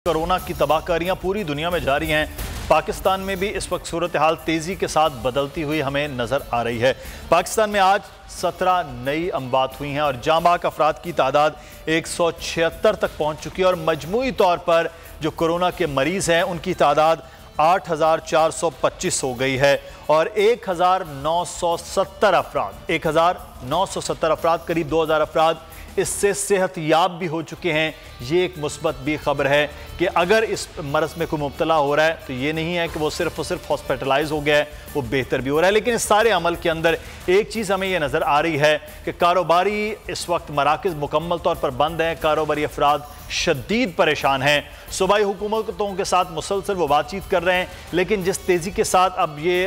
Corona की तबाहकारियां पूरी दुनिया में जारी हैं। पाकिस्तान में भी इस वक्त सूरत हाल तेज़ी के साथ बदलती हुई हमें नज़र आ रही है। पाकिस्तान में आज 17 नई अमवात हुई हैं और जांबाक अफराद की तादाद 176 तक पहुंच चुकी है और मजमूई तौर पर जो कोरोना के मरीज़ हैं उनकी तादाद 8,425 हो गई है और 1,970 अफराद करीब 2,000 अफराद इससे सेहतयाब भी हो चुके हैं। ये एक मुस्बत भी खबर है कि अगर इस मरज़ में कोई मुब्तला हो रहा है तो ये नहीं है कि वो सिर्फ और सिर्फ हॉस्पिटलाइज हो गया है, वो बेहतर भी हो रहा है। लेकिन इस सारे अमल के अंदर एक चीज़ हमें ये नज़र आ रही है कि कारोबारी इस वक्त मराकज़ मुकम्मल तौर पर बंद हैं, कारोबारी अफराद शदीद परेशान हैं। सूबाई हुकूमतों के साथ मुसलसल वो बातचीत कर रहे हैं, लेकिन जिस तेज़ी के साथ अब ये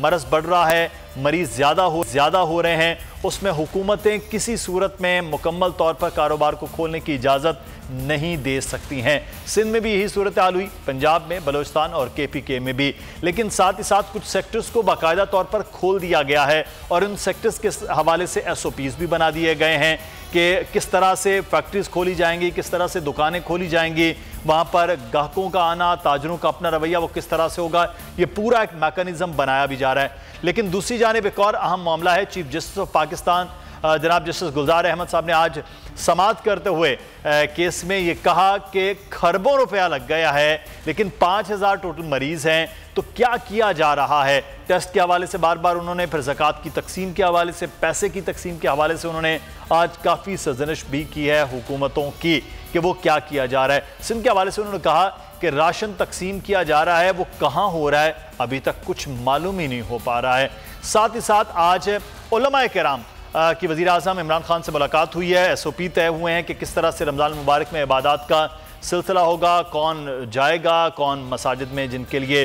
मरज़ बढ़ रहा है, मरीज़ ज़्यादा हो रहे हैं, उसमें हुकूमतें किसी सूरत में मुकम्मल तौर पर कारोबार को खोलने की इजाज़त नहीं दे सकती हैं। सिंध में भी यही सूरत हाल हुई, पंजाब में, बलोचिस्तान और KPK में भी। लेकिन साथ ही साथ कुछ सेक्टर्स को बाकायदा तौर पर खोल दिया गया है और उन सेक्टर्स के हवाले से SOPs भी बना दिए गए हैं कि किस तरह से फैक्ट्रीज खोली जाएंगी, किस तरह से दुकानें खोली जाएंगी, वहाँ पर ग्राहकों का आना, ताजरों का अपना रवैया वो किस तरह से होगा, ये पूरा एक मैकेनिज्म बनाया भी जा रहा है। लेकिन दूसरी जानिब एक और अहम मामला है। चीफ जस्टिस ऑफ पाकिस्तान जनाब जस्टिस गुलजार अहमद साहब ने आज समाअत करते हुए केस में ये कहा कि खरबों रुपया लग गया है, लेकिन 5,000 टोटल मरीज हैं, तो क्या किया जा रहा है। टेस्ट के हवाले से बार बार उन्होंने, फिर ज़कात की तकसीम के हवाले से, पैसे की तकसीम के हवाले से उन्होंने आज काफ़ी सरजनिश भी की है हुकूमतों की कि वो क्या किया जा रहा है। सिंध के हवाले से उन्होंने कहा कि राशन तकसीम किया जा रहा है, वो कहाँ हो रहा है अभी तक कुछ मालूम ही नहीं हो पा रहा है। साथ ही साथ आज उलमाए किराम कि वज़ीर आज़म इमरान खान से मुलाकात हुई है। SOP तय हुए हैं कि किस तरह से रमज़ान मुबारक में इबादत का सिलसिला होगा, कौन जाएगा, कौन मसाजिद में जिनके लिए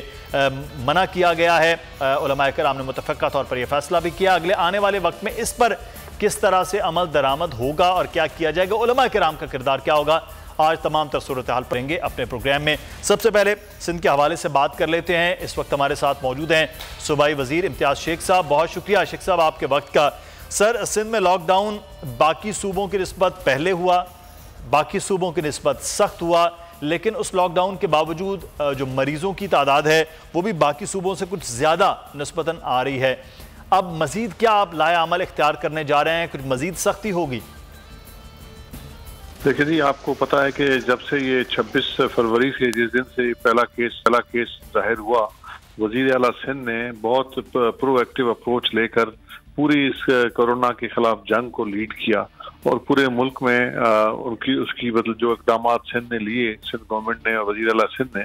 मना किया गया है। उलमाए किराम ने मुतफ़क्का तौर पर यह फैसला भी किया। अगले आने वाले वक्त में इस पर किस तरह से अमल दरामद होगा और क्या किया जाएगा, उलमाए किराम का किरदार क्या होगा, आज तमाम तर सूरत हाल पढ़ेंगे अपने प्रोग्राम में। सबसे पहले सिंध के हवाले से बात कर लेते हैं। इस वक्त हमारे साथ मौजूद हैं सूबाई वज़ीर इम्तियाज़ शेख साहब। बहुत शुक्रिया शेख साहब आपके वक्त का। सर, सिंध में लॉकडाउन बाकी सूबों की निस्बत पहले हुआ, बाकी सूबों की निस्बत सख्त हुआ, लेकिन उस लॉकडाउन के बावजूद जो मरीज़ों की तादाद है वो भी बाकी सूबों से कुछ ज़्यादा निस्बतन आ रही है। अब मज़ीद क्या आप लाया अमल इख्तियार करने जा रहे हैं, कुछ मज़ीद सख्ती होगी? देखिए जी, आपको पता है कि जब से ये 26 फरवरी से जिस दिन से पहला केस जाहिर हुआ, वज़ीर आला सिंध ने बहुत प्रोएक्टिव अप्रोच लेकर पूरी इस कोरोना के खिलाफ जंग को लीड किया और पूरे मुल्क में उसकी मतलब जो इक़दाम सिंध ने लिए, सिंध गवर्नमेंट ने और वज़ीर आला सिंध ने,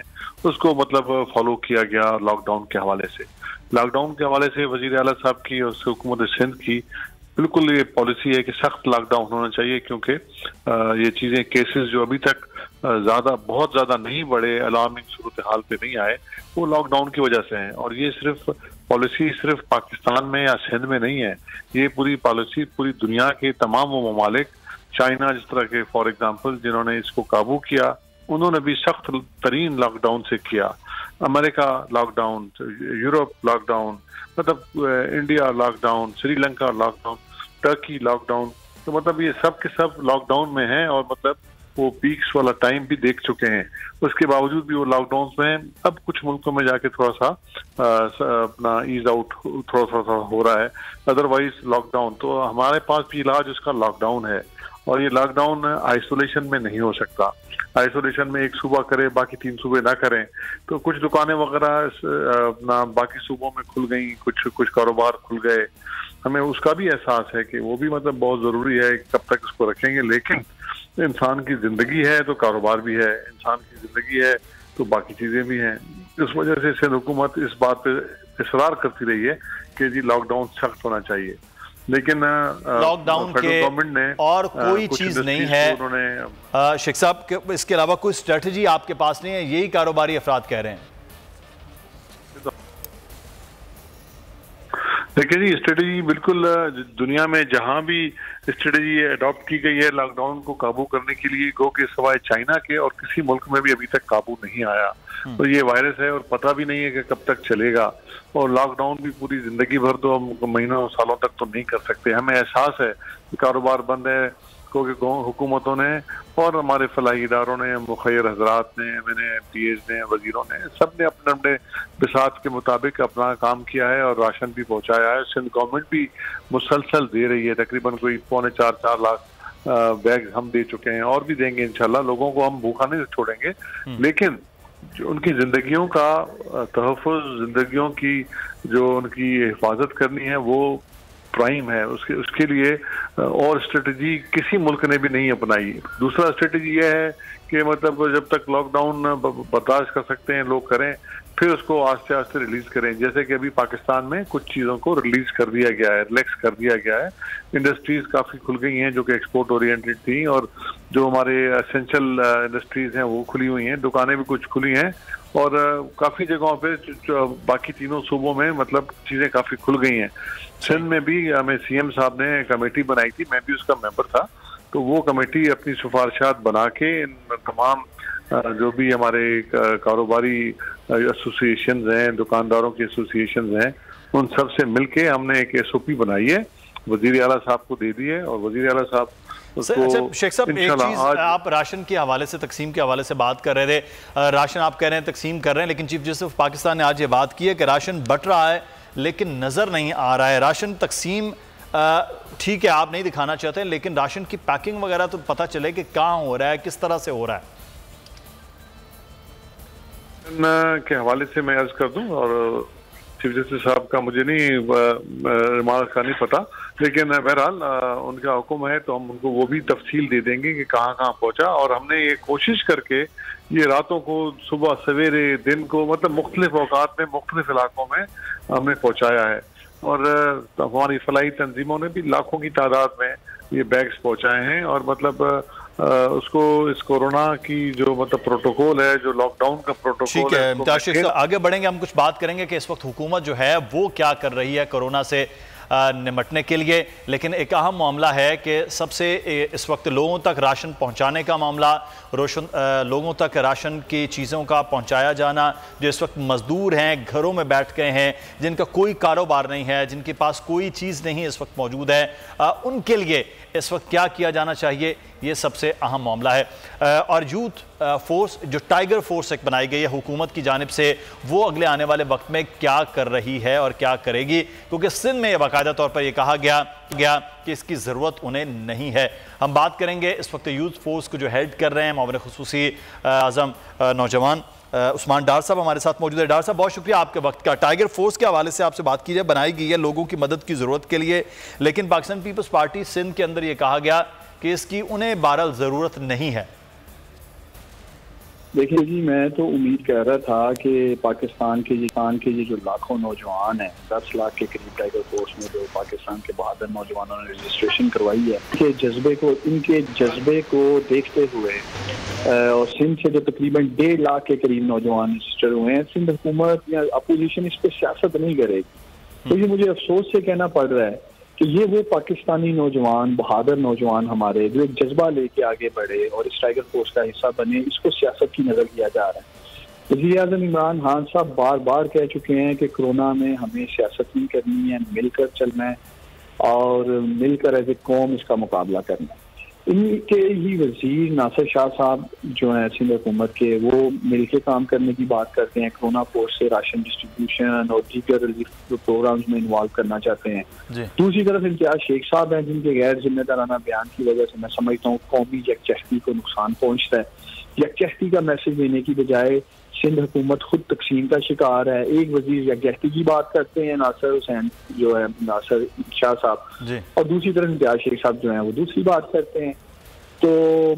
उसको मतलब फॉलो किया गया। लॉकडाउन के हवाले से वज़ीर आला साहब की और हुकूमत सिंध की बिल्कुल ये पॉलिसी है कि सख्त लॉकडाउन होना चाहिए, क्योंकि ये चीज़ें केसेस जो अभी तक बहुत ज़्यादा नहीं बढ़े, अलार्मिंग सूरत हाल पे नहीं आए, वो लॉकडाउन की वजह से हैं। और ये पॉलिसी सिर्फ पाकिस्तान में या सिंध में नहीं है, ये पूरी पॉलिसी पूरी दुनिया के तमाम वो ममालिक, चाइना जिस तरह के फॉर एग्जांपल जिन्होंने इसको काबू किया, उन्होंने भी सख्त तरीन लॉकडाउन से किया। अमेरिका लॉकडाउन, यूरोप लॉकडाउन, मतलब India lockdown, Sri Lanka lockdown, Turkey lockdown, तो मतलब ये सब के सब लॉकडाउन में हैं और मतलब वो पीक्स वाला टाइम भी देख चुके हैं। उसके बावजूद भी वो लॉकडाउन में हैं। अब कुछ मुल्कों में जाके थोड़ा सा अपना ईज आउट थोड़ा सा हो रहा है, अदरवाइज लॉकडाउन तो हमारे पास भी इलाज उसका लॉकडाउन है। और ये लॉकडाउन आइसोलेशन में नहीं हो सकता। आइसोलेशन में एक सूबा करे, बाकी 3 सूबे ना करें, तो कुछ दुकानें वगैरह अपना बाकी सूबों में खुल गई, कुछ कारोबार खुल गए। हमें उसका भी एहसास है कि वो भी मतलब बहुत ज़रूरी है, कब तक उसको रखेंगे। लेकिन इंसान की ज़िंदगी है तो कारोबार भी है, इंसान की ज़िंदगी है तो बाकी चीज़ें भी हैं। इस वजह से सिंध हुकूमत इस बात पे इसरार करती रही है कि जी लॉकडाउन सख्त होना चाहिए। लेकिन लॉकडाउन के गवर्नमेंट ने और कोई चीज़ नहीं है उन्होंने शेख साहब, इसके अलावा कोई स्ट्रेटजी आपके पास नहीं है, यही कारोबारी अफराद कह रहे हैं। देखिए जी, स्ट्रेटेजी बिल्कुल दुनिया में जहां भी स्ट्रेटेजी अडॉप्ट की गई है लॉकडाउन को काबू करने के लिए, गो के सिवाय चाइना के और किसी मुल्क में भी अभी तक काबू नहीं आया। तो ये वायरस है और पता भी नहीं है कि कब तक चलेगा, और लॉकडाउन भी पूरी जिंदगी भर तो हम महीनों सालों तक तो नहीं कर सकते। हमें एहसास है कि कारोबार बंद है, क्योंकि हुकूमतों ने और हमारे फलाही इदारों ने, मुखैर हजरात ने, मैंने MPAs ने, वजीरों ने, सब ने अपने अपने बिसात के मुताबिक अपना काम किया है और राशन भी पहुंचाया है। सिंध गवर्नमेंट भी मुसलसल दे रही है, तकरीबन कोई 4.25 लाख बैग हम दे चुके हैं और भी देंगे इंशाल्लाह। लोगों को हम भूखा नहीं छोड़ेंगे, लेकिन जो उनकी जिंदगियों का तहफ़्फ़ुज़, जिंदगियों की जो उनकी हिफाजत करनी है वो प्राइम है। उसके लिए और स्ट्रेटजी किसी मुल्क ने भी नहीं अपनाई। दूसरा स्ट्रेटजी ये है कि मतलब जब तक लॉकडाउन बर्दाश्त कर सकते हैं लोग करें, फिर उसको आस्ते आस्ते रिलीज करें। जैसे कि अभी पाकिस्तान में कुछ चीज़ों को रिलीज कर दिया गया है, रिलैक्स कर दिया गया है। इंडस्ट्रीज काफ़ी खुल गई हैं जो कि एक्सपोर्ट ओरिएंटेड थी, और जो हमारे एसेंशियल इंडस्ट्रीज हैं वो खुली हुई हैं, दुकानें भी कुछ खुली हैं, और काफ़ी जगहों पे बाकी तीनों सूबों में मतलब चीज़ें काफ़ी खुल गई हैं। सिंध में भी हमें CM साहब ने कमेटी बनाई थी, मैं भी उसका मेंबर था, तो वो कमेटी अपनी सिफारिशात बना के इन तमाम जो भी हमारे कारोबारी एसोसिएशंस हैं, दुकानदारों की एसोसिएशंस हैं, उन सब से मिलके हमने एक SOP बनाई है, वजीर आला साहब को दे दी है, और वजीर आला साहब। अच्छा शेख साहब, एक चीज, आप राशन के हवाले से, तकसीम के हवाले से बात कर रहे थे। राशन आप कह रहे हैं तकसीम कर रहे हैं, लेकिन चीफ जस्टिस ऑफ पाकिस्तान ने आज ये बात की है कि राशन बट रहा है लेकिन नजर नहीं आ रहा है। राशन तकसीम ठीक है, आप नहीं दिखाना चाहते, लेकिन राशन की पैकिंग वगैरह तो पता चले कि कहाँ हो रहा है, किस तरह से हो रहा है। के हवाले से मैं अर्ज कर दूं, और चीफ जस्टिस साहब का मुझे नहीं रिमार्क का नहीं पता, लेकिन बहरहाल उनका हुक्म है तो हम उनको वो भी तफसील दे देंगे कि कहाँ कहाँ पहुँचा। और हमने ये कोशिश करके ये रातों को, सुबह सवेरे, दिन को, मतलब मुख्तलिफ औकात में, मुख्तलिफ इलाकों में हमने पहुँचाया है। और हमारी फलाही तंजीमों ने भी लाखों की तादाद में ये बैग्स पहुँचाए हैं। और मतलब उसको, इस कोरोना की जो मतलब प्रोटोकॉल है, जो लॉकडाउन का प्रोटोकॉल है, इम्तियाज शेख साहब आगे बढ़ेंगे, हम कुछ बात करेंगे कि इस वक्त हुकूमत जो है वो क्या कर रही है कोरोना से निमटने के लिए। लेकिन एक अहम मामला है कि सबसे इस वक्त लोगों तक राशन पहुंचाने का मामला, लोगों तक राशन की चीज़ों का पहुंचाया जाना। जो इस वक्त मजदूर हैं, घरों में बैठ गए हैं, जिनका कोई कारोबार नहीं है, जिनके पास कोई चीज़ नहीं इस वक्त मौजूद है, उनके लिए इस वक्त क्या किया जाना चाहिए, ये सबसे अहम मामला है। और यूथ फोर्स, जो टाइगर फोर्स एक बनाई गई है हुकूमत की जानिब से, वो अगले आने वाले वक्त में क्या कर रही है और क्या करेगी, क्योंकि सिंध में बाकायदा तौर पर यह कहा गया कि इसकी ज़रूरत उन्हें नहीं है। हम बात करेंगे इस वक्त यूथ फोर्स को जो हेड कर रहे हैं मामले खुसूसी आज़म नौजवान उस्मान डार साहब हमारे साथ मौजूद है। डार साहब, बहुत शुक्रिया आपके वक्त का। टाइगर फोर्स के हवाले से आपसे बात की जाए, बनाई गई है लोगों की मदद की ज़रूरत के लिए, लेकिन पाकिस्तान पीपल्स पार्टी सिंध के अंदर यह कहा गया कि इसकी उन्हें बहरहाल ज़रूरत नहीं है। देखिए जी, मैं तो उम्मीद कर रहा था कि पाकिस्तान के ये जो लाखों नौजवान हैं, 10 लाख के करीब टाइगर फोर्स में जो पाकिस्तान के बहादुर नौजवानों ने रजिस्ट्रेशन करवाई है, इनके जज्बे को देखते हुए और सिंध से जो तकरीबन 1.5 लाख के करीब नौजवान रजिस्टर हुए हैं, सिंध हुकूमत या अपोजिशन इस पर सियासत नहीं करेगी। तो ये मुझे अफसोस से कहना पड़ रहा है कि ये वो पाकिस्तानी नौजवान, बहादुर नौजवान हमारे, जो एक जज्बा लेके आगे बढ़े और इस टाइगर फोर्स का हिस्सा बने, इसको सियासत की नजर किया जा रहा है। वज़ीर आज़म इमरान खान साहब बार बार कह चुके हैं कि कोरोना में हमें सियासत नहीं करनी है, मिलकर चलना है और मिलकर एज ए कौम इसका मुकाबला करना है। इनके ही वजीर नासिर शाह साहब जो हैं सिंध हुकूमत के, वो मिलकर काम करने की बात करते हैं, कोरोना फोर्स से राशन डिस्ट्रीब्यूशन और दीगर रिलीफ प्रोग्राम्स में इन्वॉल्व करना चाहते हैं। दूसरी तरफ इम्तियाज शेख साहब हैं जिनके गैर जिम्मेदाराना बयान की वजह से मैं समझता हूँ कौमी यकजहती को नुकसान पहुँचता है। यकजहती का मैसेज देने की बजाय सिंध हुकूमत खुद तकसीम का शिकार है। एक वजीर यकजहती की बात करते हैं, नासिर हुसैन जो है, नासिर शाह साहब, और दूसरी तरफ इम्तियाज शेख साहब जो हैं वो दूसरी बात करते हैं। तो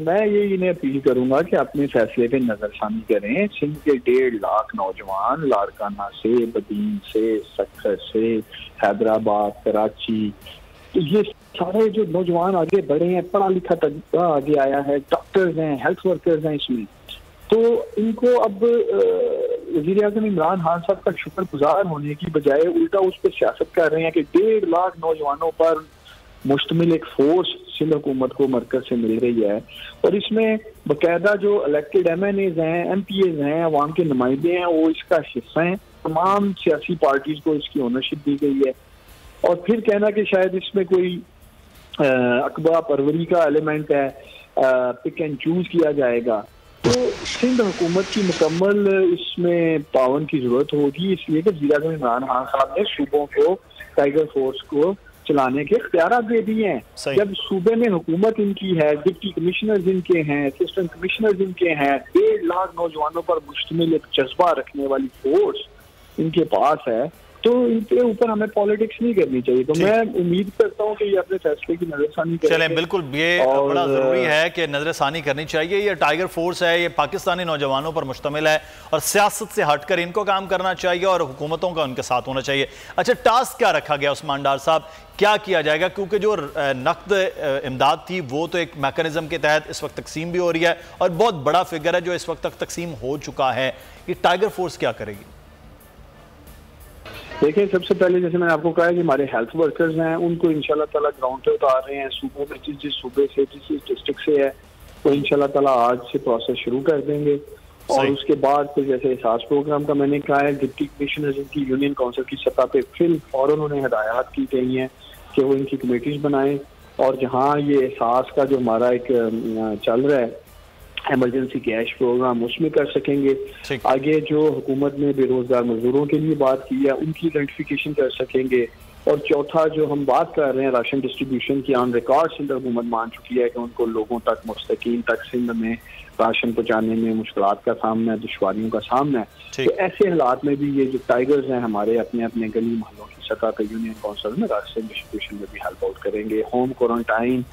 मैं ये इन्हें अपील करूंगा कि अपने फैसले पे नजरसानी करें। सिंध के 1.5 लाख नौजवान लाड़काना से, बदीन से, सक्खर से, हैदराबाद, कराची, तो ये सारे जो नौजवान आगे बढ़े हैं, पढ़ा लिखा तबका आगे आया है, डॉक्टर्स हैं, हेल्थ वर्कर्स हैं इसमें, तो इनको अब वज़ीर आज़म इमरान खान साहब का शुक्रगुजार होने की बजाय उल्टा उस पर सियासत कर रहे हैं कि 1.5 लाख नौजवानों पर मुश्तमिल एक फोर्स सिंध हुकूमत को मरकज से मिल रही है, और इसमें बाकायदा जो इलेक्टेड MNAs हैं, MPAs हैं, अवाम के नुमाइंदे हैं, वो इसका हिस्सा हैं। तमाम सियासी पार्टीज को इसकी ओनरशिप दी गई है, और फिर कहना कि शायद इसमें कोई अकबा परवरी का एलिमेंट है, पिक एंड चूज किया जाएगा, तो सिंध हुकूमत की मुकम्मल इसमें ताउन की जरूरत होगी, इसलिए कि वज़ीर-ए-आज़म इमरान खान साहब ने सूबों को टाइगर फोर्स को चलाने के इख्तियारात दे दिए हैं। जब सूबे में हुकूमत इनकी है, डिप्टी कमिश्नर इनके हैं, असिस्टेंट कमिश्नर इनके हैं, 1.5 लाख नौजवानों पर मुश्तमिल एक जज्बा रखने वाली फोर्स इनके पास है, तो इनके ऊपर हमें पॉलिटिक्स नहीं करनी चाहिए। तो मैं उम्मीद करता हूँ कि ये अपने फैसले की नजरसानी करें। चलें, बिल्कुल ये बड़ा जरूरी है कि नजरसानी करनी चाहिए। ये टाइगर फोर्स है, ये पाकिस्तानी नौजवानों पर मुश्तमिल है और सियासत से हटकर इनको काम करना चाहिए और हुकूमतों का उनके साथ होना चाहिए। अच्छा, टास्क क्या रखा गया उस्मान डार साहब, क्या किया जाएगा? क्योंकि जो नकद इमदाद थी वो तो एक मैकेनिज्म के तहत इस वक्त तकसीम भी हो रही है और बहुत बड़ा फिगर है जो इस वक्त तक तकसीम हो चुका है। ये टाइगर फोर्स क्या करेगी? देखिए, सबसे पहले जैसे मैंने आपको कहा है कि हमारे हेल्थ वर्कर्स हैं, उनको इंशाल्लाह ताला ग्राउंड पे उतार रहे हैं। सूबों में जिस सूबे से जिस डिस्ट्रिक्ट से है वो इंशाल्लाह ताला आज से प्रोसेस शुरू कर देंगे। और उसके बाद फिर जैसे एहसास प्रोग्राम का मैंने कहा है, डिप्टी कमिश्नर इनकी यूनियन काउंसिल की सतह पे फिर फौरन उन्हें हदायत की गई हैं कि वो इनकी कमेटीज बनाएं, और जहाँ ये एहसास का जो हमारा एक चल रहा है इमरजेंसी कैश प्रोग्राम, उसमें कर सकेंगे। आगे जो हुकूमत ने बेरोजगार मजदूरों के लिए बात की है उनकी आइडेंटिफिकेशन कर सकेंगे। और चौथा जो हम बात कर रहे हैं राशन डिस्ट्रीब्यूशन की, ऑन रिकॉर्ड सिंध हुकूमत मान चुकी है कि उनको लोगों तक मुस्तकीम तक सिंध में राशन पहुँचाने में मुश्किलात का सामना है, दुश्वारियों का सामना है। तो ऐसे हालात में भी ये जो टाइगर्स हैं हमारे अपने अपने गली मोहल्लों की सतह पर यूनियन काउंसिल में राशन डिस्ट्रीब्यूशन में भी हेल्प आउट करेंगे। होम क्वारंटाइन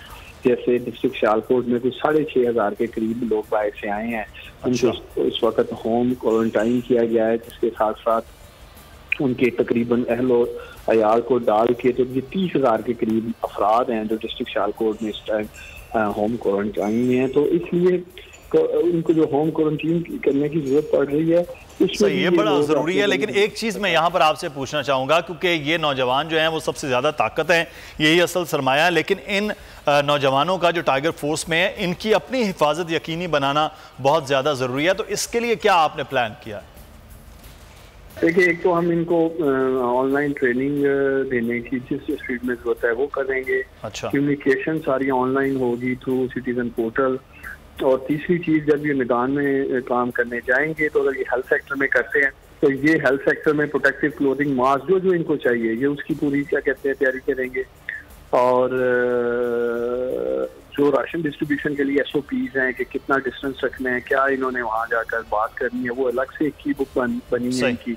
जैसे डिस्ट्रिक्ट सियालकोट में कुछ 6,500 के करीब लोग बाहर से आए हैं, उनको इस वक्त होम क्वारंटाइन किया गया है, जिसके साथ साथ उनके तकरीबन अहलो अयाल को डाल के तो ये 30,000 के करीब अफराद हैं जो डिस्ट्रिक्ट सियालकोट में इस टाइम होम क्वारंटाइन में हैं। तो इसलिए उनको जो होम क्वारंटाइन करने की जरूरत पड़ रही है सही, ये बड़ा जरूरी है। लेकिन एक चीज मैं यहाँ पर आपसे पूछना चाहूंगा, क्योंकि ये नौजवान जो हैं वो सबसे ज्यादा ताकत है, यही असल सरमाया है, लेकिन इन नौजवानों का जो टाइगर फोर्स में है इनकी अपनी हिफाजत यकीनी बनाना बहुत ज्यादा जरूरी है। तो इसके लिए क्या आपने प्लान किया? देखिए, एक तो हम इनको ऑनलाइन ट्रेनिंग देने की जिस फील्ड में जरूरत है वो करेंगे। अच्छा, कम्युनिकेशन सारी ऑनलाइन होगी थ्रू सिटीजन पोर्टल। और तीसरी चीज, जब ये मैदान में काम करने जाएंगे तो अगर ये हेल्थ सेक्टर में करते हैं तो ये हेल्थ सेक्टर में प्रोटेक्टिव क्लोथिंग, मास्क जो इनको चाहिए ये उसकी पूरी क्या कहते हैं तैयारी करेंगे। और जो राशन डिस्ट्रीब्यूशन के लिए SOPs हैं कि कितना डिस्टेंस रखना है, क्या इन्होंने वहाँ जाकर बात करनी है, वो अलग से एक की बुक बनी है इनकी।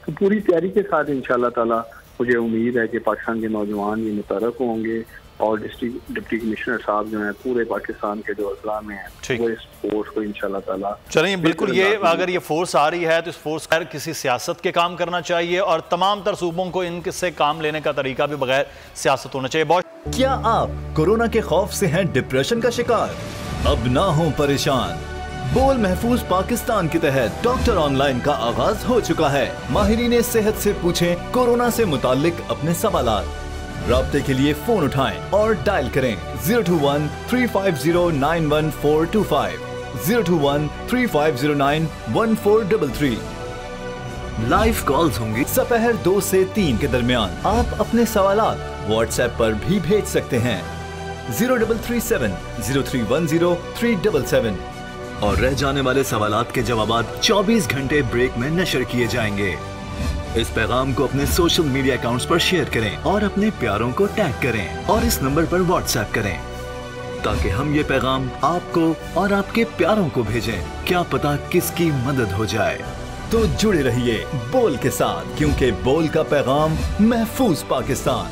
तो पूरी तैयारी के साथ इंशाल्लाह ताला मुझे उम्मीद है कि पाकिस्तान के नौजवान ये मुतरक होंगे और डिप्टी कमिश्नर साहब जो हैं पूरे पाकिस्तान के जो अजला में हैं वो इस फोर्स को इंशाल्लाह ताला चलिए बिल्कुल, ये अगर ये फोर्स आ रही है तो इस फोर्स का किसी सियासत के काम करना चाहिए और तमाम तर सूबों को इनसे काम लेने का तरीका भी बगैर सियासत होना चाहिए। बहुत क्या आप कोरोना के खौफ से हैं डिप्रेशन का शिकार? अब ना हो परेशान, बोल महफूज पाकिस्तान के तहत डॉक्टर ऑनलाइन का आगाज हो चुका है। माहिरीन सेहत से पूछें कोरोना से मुताल्लिक अपने सवालात। राब्ते के लिए फोन उठाएं और डायल करें 021-350-91425, 021-3509-1433। लाइव कॉल्स होंगी दोपहर 2 से 3 के दरमियान। आप अपने सवालात व्हाट्सएप पर भी भेज सकते हैं 0337-0310-377 और रह जाने वाले सवालात के जवाबात 24 घंटे ब्रेक में नशर किए जाएंगे। इस पैगाम को अपने सोशल मीडिया अकाउंट्स पर शेयर करें और अपने प्यारों को टैग करें और इस नंबर पर व्हाट्सएप करें ताकि हम ये पैगाम आपको और आपके प्यारों को भेजें। क्या पता किसकी मदद हो जाए। तो जुड़े रहिए बोल के साथ, क्योंकि बोल का पैगाम महफूज पाकिस्तान।